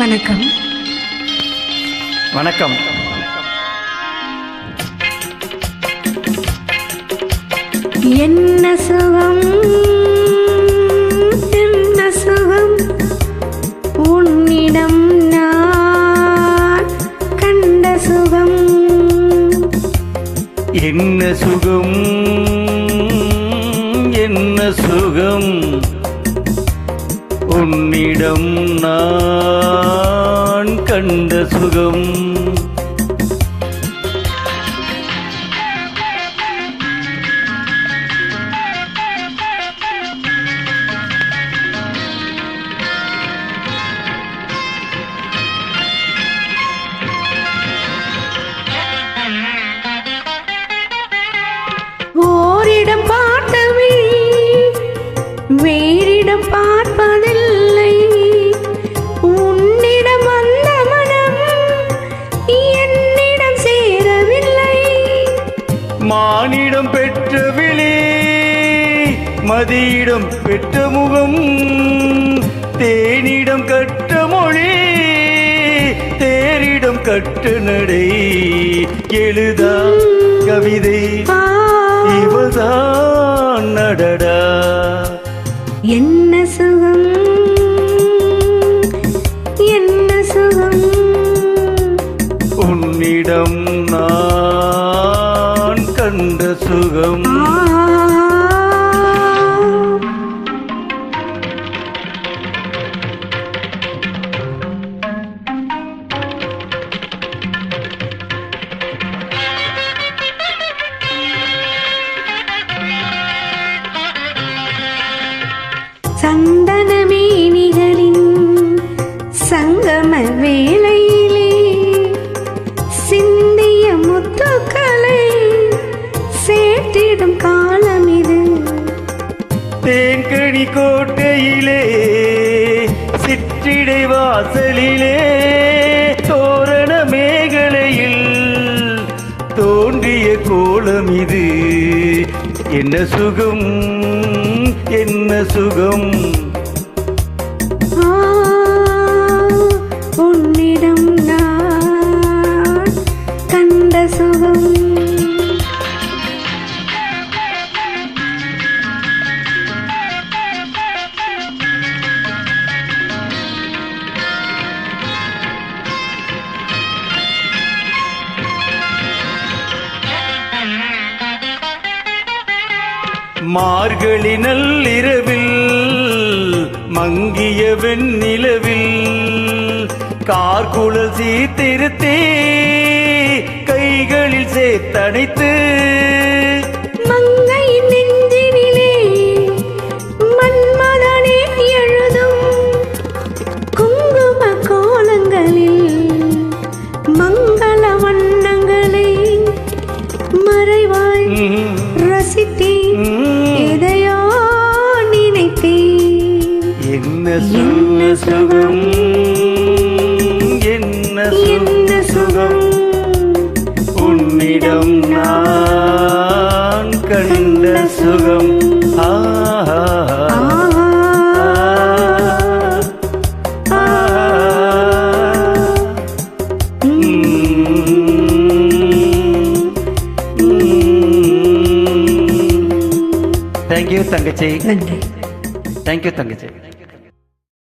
வணக்கம். வணக்கம். என்ன சுகம் என்ன சுகம் உன்னிடம் நான் கண்ட சுகம். என்ன சுகம் என்ன சுகம் உன்னிடம் நான் கண்ட சுகம். ஓரிடம் பார்த்தவை வேறிடம் பார்ப்பதில்லை. உன்னிடம் வந்த மனம் என்னிடம் சேரவில்லை. மானிடம் பெற்ற விழி மதியிடம் பெற்ற முகம். தேனிடம் கற்ற மொழி தேரிடம் கற்ற நடை. எழுதா கவிதை இவதான் நடடா. என்ன சுகம் என்ன சுகம் உன்னிடம் நான் கண்ட சுகம். சந்தனமேனிகளின் சங்கம வேளையிலே சிந்திய முத்துக்களை சேர்த்திடும் காலம் இது. தேன்கனி கோட்டையிலே சிற்றிடை வாசலிலே தோரண மேகலையில் தோன்றிய கோலம் இது. என்ன சுகம் என்ன சுகம் உன்னிடம் நான் கண்ட சுகம். மார்கழி நள்ளிரவில் மங்கிய வெண்ணிலவில் கார்குழல் சீர்திருத்தே கைகளில் சேர்த்தணைத்து மங்கையின் நெஞ்சினிலே மன்மதனே எழுதும் குங்கும கோலங்களில் மங்கள வண்ணங்களை மறைவாய் ரசித்தேன். எதையோ நினைத்தேன். என்ன சுகம் என்ன சுகம் உன்னிடம் நான் கண்ட சுகம். தேங்க்யூ தங்கச்சி. நன்றி. தேங்க்யூ தங்கச்சி.